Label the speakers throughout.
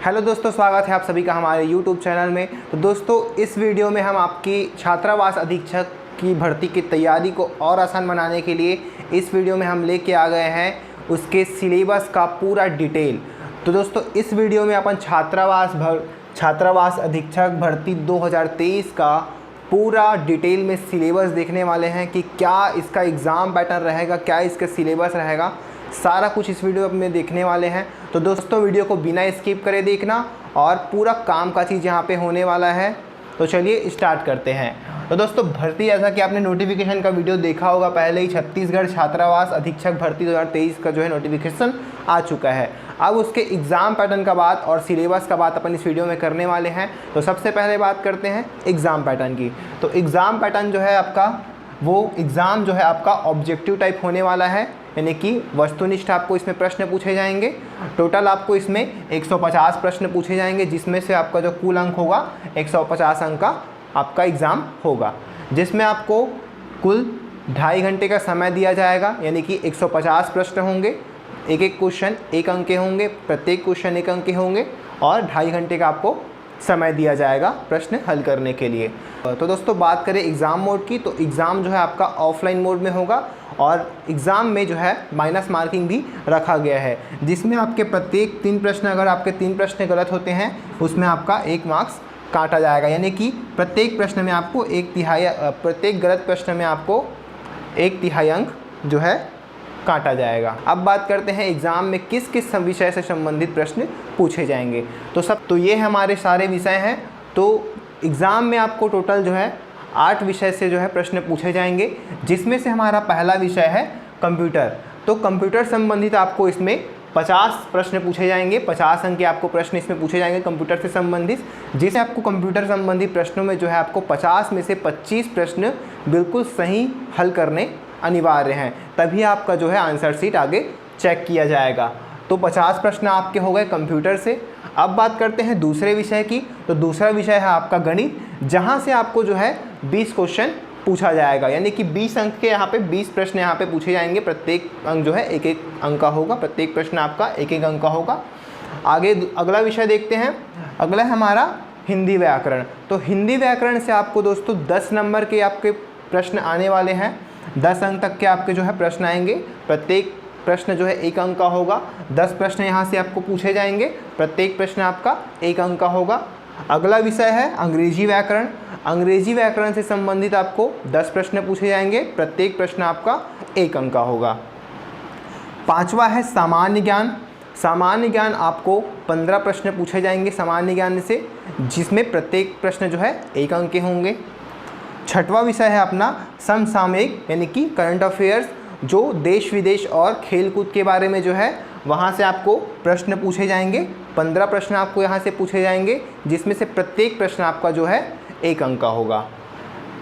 Speaker 1: Hello दोस्तों, स्वागत है आप सभी का हमारे YouTube चैनल में। तो दोस्तों, इस वीडियो में हम आपकी छात्रावास अधीक्षक की भर्ती की तैयारी को और आसान बनाने के लिए इस वीडियो में हम लेके आ गए हैं उसके सिलेबस का पूरा डिटेल। तो दोस्तों, इस वीडियो में अपन छात्रावास अधीक्षक भर्ती 2023 का पूरा डिटेल में सिलेबस देखने वाले हैं कि क्या इसका एग्ज़ाम पैटर्न रहेगा, क्या इसका सिलेबस रहेगा, सारा कुछ इस वीडियो में देखने वाले हैं। तो दोस्तों, वीडियो को बिना स्किप करे देखना और पूरा काम का चीज़ यहाँ पे होने वाला है। तो चलिए स्टार्ट करते हैं। तो दोस्तों, भर्ती जैसा कि आपने नोटिफिकेशन का वीडियो देखा होगा पहले ही, छत्तीसगढ़ छात्रावास अधीक्षक भर्ती 2023 का जो है नोटिफिकेशन आ चुका है। अब उसके एग्ज़ाम पैटर्न का बात और सिलेबस का बात अपन इस वीडियो में करने वाले हैं। तो सबसे पहले बात करते हैं एग्ज़ाम पैटर्न की। तो एग्ज़ाम पैटर्न जो है आपका, वो एग्ज़ाम जो है आपका ऑब्जेक्टिव टाइप होने वाला है, यानी कि वस्तुनिष्ठ आपको इसमें प्रश्न पूछे जाएंगे। टोटल आपको इसमें 150 प्रश्न पूछे जाएंगे, जिसमें से आपका जो कुल अंक होगा 150 अंक का आपका एग्ज़ाम होगा, जिसमें आपको कुल 2.5 घंटे का समय दिया जाएगा। यानी कि 150 प्रश्न होंगे, एक एक क्वेश्चन 1 अंक के होंगे, प्रत्येक क्वेश्चन 1 अंक के होंगे और 2.5 घंटे का आपको समय दिया जाएगा प्रश्न हल करने के लिए। तो दोस्तों, बात करें एग्ज़ाम मोड की, तो एग्ज़ाम जो है आपका ऑफलाइन मोड में होगा और एग्ज़ाम में जो है माइनस मार्किंग भी रखा गया है, जिसमें आपके प्रत्येक 3 प्रश्न, अगर आपके 3 प्रश्न गलत होते हैं उसमें आपका 1 मार्क्स काटा जाएगा। यानी कि प्रत्येक प्रश्न में आपको 1/3, प्रत्येक गलत प्रश्न में आपको 1/3 अंक जो है काटा जाएगा। अब बात करते हैं एग्ज़ाम में किस किस विषय से संबंधित प्रश्न पूछे जाएंगे। तो ये हमारे सारे विषय हैं। तो एग्ज़ाम में आपको टोटल जो है 8 विषय से जो है प्रश्न पूछे जाएंगे, जिसमें से हमारा पहला विषय है कंप्यूटर। तो कंप्यूटर संबंधित आपको इसमें 50 प्रश्न पूछे जाएंगे, 50 अंक के आपको प्रश्न इसमें पूछे जाएंगे कंप्यूटर से संबंधित, जिससे आपको कंप्यूटर संबंधी प्रश्नों में जो है आपको 50 में से 25 प्रश्न बिल्कुल सही हल करने अनिवार्य हैं, तभी आपका जो है आंसर शीट आगे चेक किया जाएगा। तो 50 प्रश्न आपके हो गए कंप्यूटर से। अब बात करते हैं दूसरे विषय की। तो दूसरा विषय है आपका गणित, जहां से आपको जो है 20 क्वेश्चन पूछा जाएगा। यानी कि 20 अंक के यहाँ पे 20 प्रश्न यहाँ पे पूछे जाएंगे, प्रत्येक अंक जो है 1-1 अंक का होगा, प्रत्येक प्रश्न आपका 1-1 अंक का होगा। आगे अगला विषय देखते हैं। अगला है हमारा हिंदी व्याकरण। तो हिंदी व्याकरण से आपको दोस्तों 10 नंबर के आपके प्रश्न आने वाले हैं, 10 अंक तक के आपके जो है प्रश्न आएंगे, प्रत्येक प्रश्न जो है 1 अंक का होगा। 10 प्रश्न यहाँ से आपको पूछे जाएंगे, प्रत्येक प्रश्न आपका 1 अंक का होगा। अगला विषय है अंग्रेजी व्याकरण। अंग्रेजी व्याकरण से संबंधित आपको 10 प्रश्न पूछे जाएंगे, प्रत्येक प्रश्न आपका 1 अंक का होगा। 5वां है सामान्य ज्ञान। सामान्य ज्ञान आपको 15 प्रश्न पूछे जाएंगे सामान्य ज्ञान से, जिसमें प्रत्येक प्रश्न जो है 1 अंक के होंगे। 6वां विषय है अपना समसामयिक, यानी कि करंट अफेयर्स, जो देश विदेश और खेलकूद के बारे में जो है वहाँ से आपको प्रश्न पूछे जाएंगे। 15 प्रश्न आपको यहाँ से पूछे जाएंगे, जिसमें से प्रत्येक प्रश्न आपका जो है 1 अंक का होगा।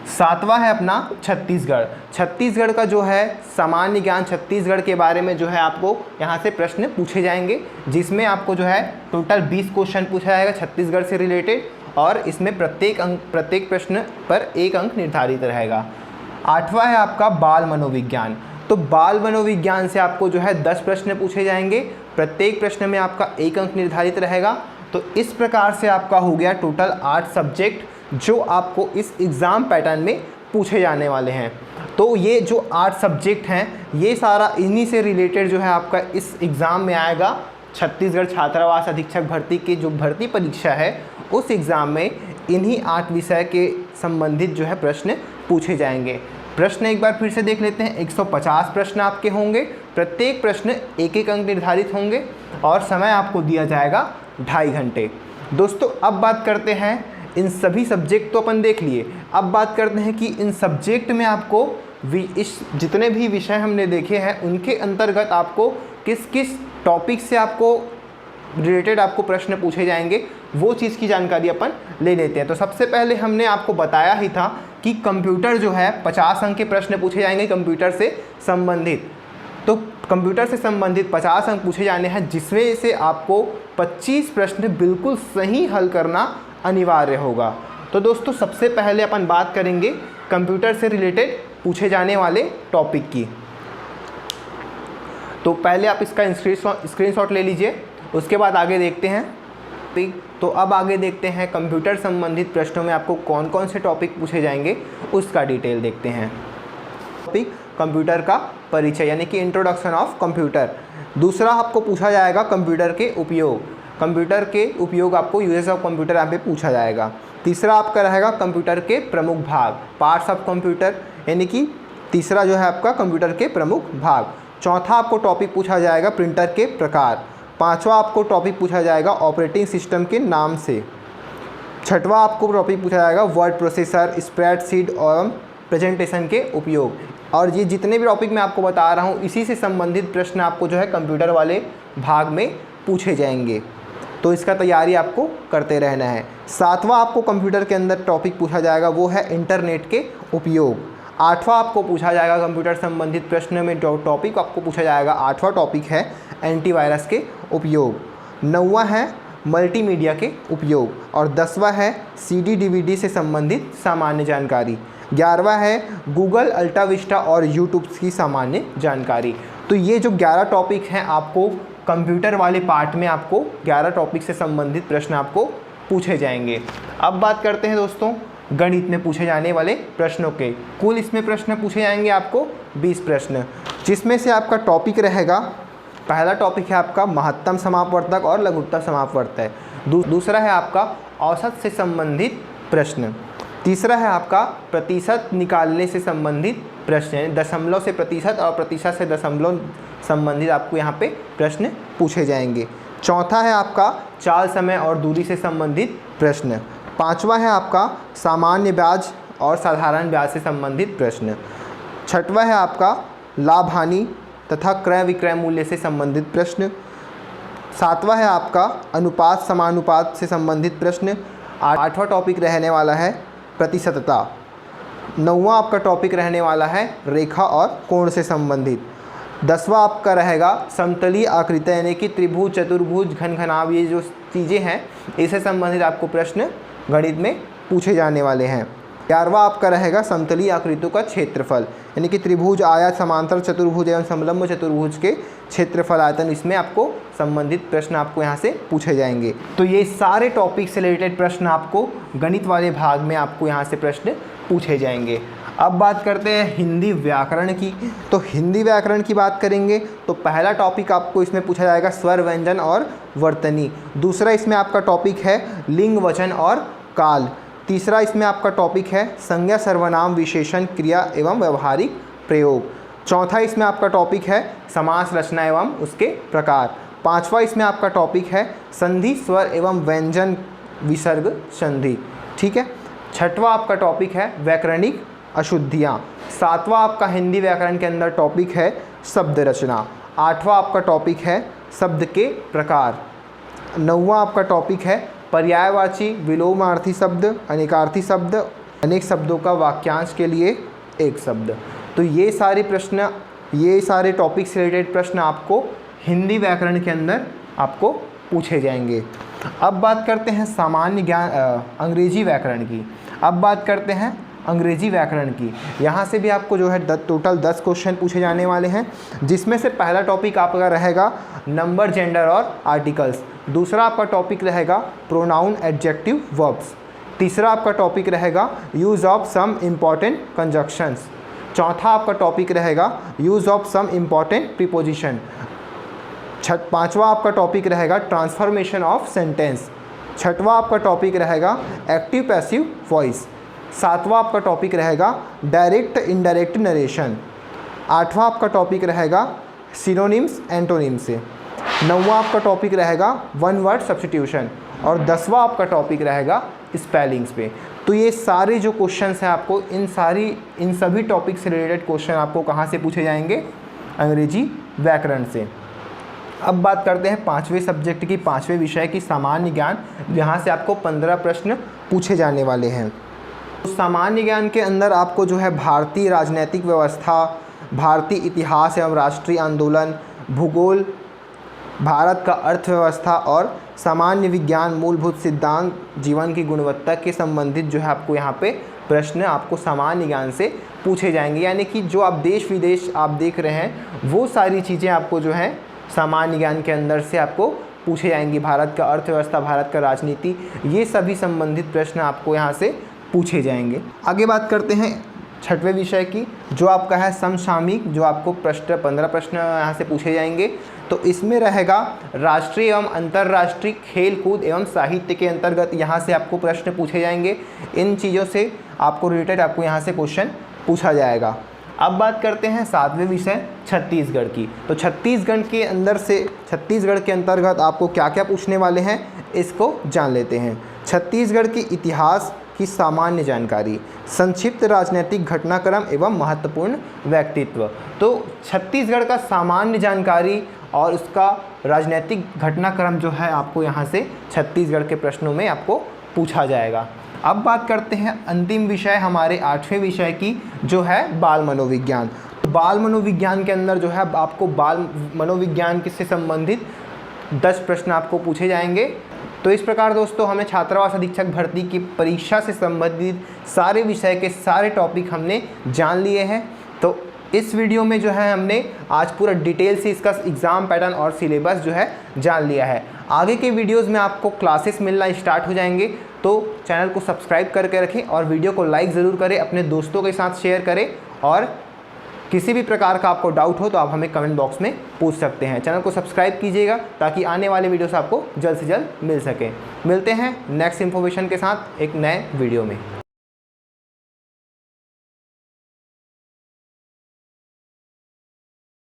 Speaker 1: 7वां है अपना छत्तीसगढ़। छत्तीसगढ़ का जो है सामान्य ज्ञान, छत्तीसगढ़ के बारे में जो है आपको यहाँ से प्रश्न पूछे जाएंगे, जिसमें आपको जो है टोटल 20 क्वेश्चन पूछा जाएगा छत्तीसगढ़ से रिलेटेड, और इसमें प्रत्येक प्रश्न पर 1 अंक निर्धारित रहेगा। 8वां है आपका बाल मनोविज्ञान। तो बाल मनोविज्ञान से आपको जो है 10 प्रश्न पूछे जाएंगे, प्रत्येक प्रश्न में आपका 1 अंक निर्धारित रहेगा। तो इस प्रकार से आपका हो गया टोटल 8 सब्जेक्ट जो आपको इस एग्ज़ाम पैटर्न में पूछे जाने वाले हैं। तो ये जो 8 सब्जेक्ट हैं, ये सारा इन्हीं से रिलेटेड जो है आपका इस एग्ज़ाम में आएगा। छत्तीसगढ़ छात्रावास अधीक्षक भर्ती की जो भर्ती परीक्षा है, उस एग्ज़ाम में इन्हीं 8 विषय के संबंधित जो है प्रश्न पूछे जाएंगे। प्रश्न एक बार फिर से देख लेते हैं। 150 प्रश्न आपके होंगे, प्रत्येक प्रश्न 1-1 अंक निर्धारित होंगे और समय आपको दिया जाएगा 2.5 घंटे। दोस्तों, अब बात करते हैं, इन सभी सब्जेक्ट तो अपन देख लिए, अब बात करते हैं कि इन सब्जेक्ट में आपको इस जितने भी विषय हमने देखे हैं उनके अंतर्गत आपको किस किस टॉपिक से आपको रिलेटेड आपको प्रश्न पूछे जाएंगे, वो चीज़ की जानकारी अपन ले लेते हैं। तो सबसे पहले हमने आपको बताया ही था कि कंप्यूटर जो है 50 अंक के प्रश्न पूछे जाएंगे कंप्यूटर से संबंधित। तो कंप्यूटर से संबंधित 50 अंक पूछे जाने हैं, जिसमें से आपको 25 प्रश्न बिल्कुल सही हल करना अनिवार्य होगा। तो दोस्तों, सबसे पहले अपन बात करेंगे कंप्यूटर से रिलेटेड पूछे जाने वाले टॉपिक की। तो पहले आप इसका स्क्रीनशॉट ले लीजिए, उसके बाद आगे देखते हैं। टॉपिक। तो अब आगे देखते हैं कंप्यूटर संबंधित प्रश्नों में आपको कौन कौन से टॉपिक पूछे जाएंगे, उसका डिटेल देखते हैं। टॉपिक कंप्यूटर का परिचय यानी कि इंट्रोडक्शन ऑफ कंप्यूटर। दूसरा आपको पूछा जाएगा कंप्यूटर के उपयोग, कंप्यूटर के उपयोग आपको यूजेस ऑफ कंप्यूटर यहाँ पे पूछा जाएगा। तीसरा आपका रहेगा कंप्यूटर के प्रमुख भाग, पार्ट्स ऑफ कंप्यूटर, यानी कि तीसरा जो है आपका कंप्यूटर के प्रमुख भाग। चौथा आपको टॉपिक पूछा जाएगा प्रिंटर के प्रकार। पांचवा आपको टॉपिक पूछा जाएगा ऑपरेटिंग सिस्टम के नाम से। छठवां आपको टॉपिक पूछा जाएगा वर्ड प्रोसेसर, स्प्रेडशीट और प्रेजेंटेशन के उपयोग। और ये जितने भी टॉपिक मैं आपको बता रहा हूँ इसी से संबंधित प्रश्न आपको जो है कंप्यूटर वाले भाग में पूछे जाएंगे, तो इसका तैयारी आपको करते रहना है। सातवां आपको कंप्यूटर के अंदर टॉपिक पूछा जाएगा वो है इंटरनेट के उपयोग। आठवां आपको पूछा जाएगा कंप्यूटर संबंधित प्रश्न में जो टॉपिक आपको पूछा जाएगा, आठवां टॉपिक है एंटीवायरस के उपयोग। नौवां है मल्टीमीडिया के उपयोग और 10वां है CD DVD से संबंधित सामान्य जानकारी। 11वां है गूगल अल्टा विस्टा और यूट्यूब की सामान्य जानकारी। तो ये जो 11 टॉपिक हैं आपको कंप्यूटर वाले पार्ट में आपको 11 टॉपिक से संबंधित प्रश्न आपको पूछे जाएंगे। अब बात करते हैं दोस्तों गणित में पूछे जाने वाले प्रश्नों के। कुल इसमें प्रश्न पूछे जाएंगे आपको 20 प्रश्न, जिसमें से आपका टॉपिक रहेगा, पहला टॉपिक है आपका महत्तम समापवर्तक और लघुत्तम समापवर्तक। दूसरा है आपका औसत से संबंधित प्रश्न। तीसरा है आपका प्रतिशत निकालने से संबंधित प्रश्न, दशमलव से प्रतिशत और प्रतिशत से दशमलव संबंधित आपको यहाँ पे प्रश्न पूछे जाएंगे। चौथा है आपका चाल समय और दूरी से संबंधित प्रश्न। पांचवा है आपका सामान्य ब्याज और साधारण ब्याज से संबंधित प्रश्न। छठवा है आपका लाभ हानि तथा क्रय विक्रय मूल्य से संबंधित प्रश्न। सातवां है आपका अनुपात समानुपात से संबंधित प्रश्न। आठवां टॉपिक रहने वाला है प्रतिशतता। नौवां आपका टॉपिक रहने वाला है रेखा और कोण से संबंधित। 10वां आपका रहेगा समतलीय आकृति यानी कि त्रिभुज, चतुर्भुज, घनघनाभ, ये जो चीज़ें हैं इससे संबंधित आपको प्रश्न गणित में पूछे जाने वाले हैं। 11वां आपका रहेगा समतलीय आकृतियों का क्षेत्रफल यानी कि त्रिभुज, आयत, समांतर चतुर्भुज एवं समलंब चतुर्भुज के क्षेत्रफल आयतन, इसमें आपको संबंधित प्रश्न आपको यहाँ से पूछे जाएंगे। तो ये सारे टॉपिक से रिलेटेड प्रश्न आपको गणित वाले भाग में आपको यहाँ से प्रश्न पूछे जाएंगे। अब बात करते हैं हिंदी व्याकरण की। तो हिंदी व्याकरण की बात करेंगे तो पहला टॉपिक आपको इसमें पूछा जाएगा स्वर, व्यंजन और वर्तनी। दूसरा इसमें आपका टॉपिक है लिंग, वचन और काल। तीसरा इसमें आपका टॉपिक है संज्ञा, सर्वनाम, विशेषण, क्रिया एवं व्यवहारिक प्रयोग। चौथा इसमें आपका टॉपिक है समास रचना एवं उसके प्रकार। पांचवा इसमें आपका टॉपिक है संधि, स्वर एवं व्यंजन, विसर्ग, संधि। ठीक है। छठवां आपका टॉपिक है व्याकरणिक अशुद्धियाँ। सातवां आपका हिंदी व्याकरण के अंदर टॉपिक है शब्द रचना। आठवां आपका टॉपिक है शब्द के प्रकार। नौवां आपका टॉपिक है पर्यायवाची, विलोमार्थी शब्द, अनेकार्थी शब्द, अनेक शब्दों का वाक्यांश के लिए एक शब्द। तो ये सारे प्रश्न, ये सारे टॉपिक से रिलेटेड प्रश्न आपको हिंदी व्याकरण के अंदर आपको पूछे जाएंगे। अब बात करते हैं सामान्य ज्ञान अंग्रेजी व्याकरण की। अब बात करते हैं अंग्रेजी व्याकरण की। यहाँ से भी आपको जो है टोटल 10 क्वेश्चन पूछे जाने वाले हैं, जिसमें से पहला टॉपिक आपका रहेगा नंबर, जेंडर और आर्टिकल्स। दूसरा आपका टॉपिक रहेगा प्रोनाउन, एडजेक्टिव, वर्ब्स। तीसरा आपका टॉपिक रहेगा use of some important conjunctions. चौथा आपका टॉपिक रहेगा use of some important preposition. पांचवा आपका टॉपिक रहेगा ट्रांसफॉर्मेशन ऑफ सेंटेंस। छठवां आपका टॉपिक रहेगा एक्टिव पैसिव वॉइस। सातवां आपका टॉपिक रहेगा डायरेक्ट इनडायरेक्ट नरेशन। आठवां आपका टॉपिक रहेगा सिनोनिम्स एंटोनिम से। नौवां आपका टॉपिक रहेगा वन वर्ड सब्स्टिट्यूशन और 10वां आपका टॉपिक रहेगा स्पेलिंग्स पे। तो ये सारे जो क्वेश्चंस हैं आपको इन सभी टॉपिक से रिलेटेड क्वेश्चन आपको कहाँ से पूछे जाएंगे? अंग्रेजी व्याकरण से। अब बात करते हैं 5वें सब्जेक्ट की, 5वें विषय की सामान्य ज्ञान, जहाँ से आपको 15 प्रश्न पूछे जाने वाले हैं। तो सामान्य ज्ञान के अंदर आपको जो है भारतीय राजनीतिक व्यवस्था, भारतीय इतिहास एवं राष्ट्रीय आंदोलन, भूगोल, भारत का अर्थव्यवस्था और सामान्य विज्ञान, मूलभूत सिद्धांत, जीवन की गुणवत्ता के संबंधित जो है आपको यहाँ पे प्रश्न आपको सामान्य ज्ञान से पूछे जाएंगे। यानी कि जो आप देश विदेश आप देख रहे हैं वो सारी चीज़ें आपको जो है सामान्य ज्ञान के अंदर से आपको पूछे जाएंगे। भारत का अर्थव्यवस्था, भारत का राजनीति, ये सभी संबंधित प्रश्न आपको यहाँ से पूछे जाएंगे। आगे बात करते हैं 6वें विषय की, जो आपका है समसामयिक, जो आपको 15 प्रश्न यहाँ से पूछे जाएंगे। तो इसमें रहेगा राष्ट्रीय एवं अंतर्राष्ट्रीय खेल कूद एवं साहित्य के अंतर्गत यहाँ से आपको प्रश्न पूछे जाएंगे। इन चीज़ों से आपको रिलेटेड आपको यहाँ से क्वेश्चन पूछा जाएगा। अब बात करते हैं 7वें विषय छत्तीसगढ़ की। तो छत्तीसगढ़ के अंदर से, छत्तीसगढ़ के अंतर्गत आपको क्या क्या पूछने वाले हैं इसको जान लेते हैं। छत्तीसगढ़ के इतिहास की सामान्य जानकारी, संक्षिप्त राजनीतिक घटनाक्रम एवं महत्वपूर्ण व्यक्तित्व। तो छत्तीसगढ़ का सामान्य जानकारी और उसका राजनीतिक घटनाक्रम जो है आपको यहाँ से छत्तीसगढ़ के प्रश्नों में आपको पूछा जाएगा। अब बात करते हैं अंतिम विषय हमारे 8वें विषय की, जो है बाल मनोविज्ञान। बाल मनोविज्ञान के अंदर जो है आपको बाल मनोविज्ञान से संबंधित 10 प्रश्न आपको पूछे जाएंगे। तो इस प्रकार दोस्तों हमें छात्रावास अधीक्षक भर्ती की परीक्षा से संबंधित सारे विषय के सारे टॉपिक हमने जान लिए हैं। तो इस वीडियो में जो है हमने आज पूरा डिटेल से इसका एग्ज़ाम पैटर्न और सिलेबस जो है जान लिया है। आगे के वीडियोस में आपको क्लासेस मिलना स्टार्ट हो जाएंगे, तो चैनल को सब्सक्राइब करके रखें और वीडियो को लाइक ज़रूर करें, अपने दोस्तों के साथ शेयर करें। और किसी भी प्रकार का आपको डाउट हो तो आप हमें कमेंट बॉक्स में पूछ सकते हैं। चैनल को सब्सक्राइब कीजिएगा ताकि आने वाले वीडियोस आपको जल्द से जल्द मिल सकें। मिलते हैं नेक्स्ट इन्फॉर्मेशन के साथ एक नए वीडियो में।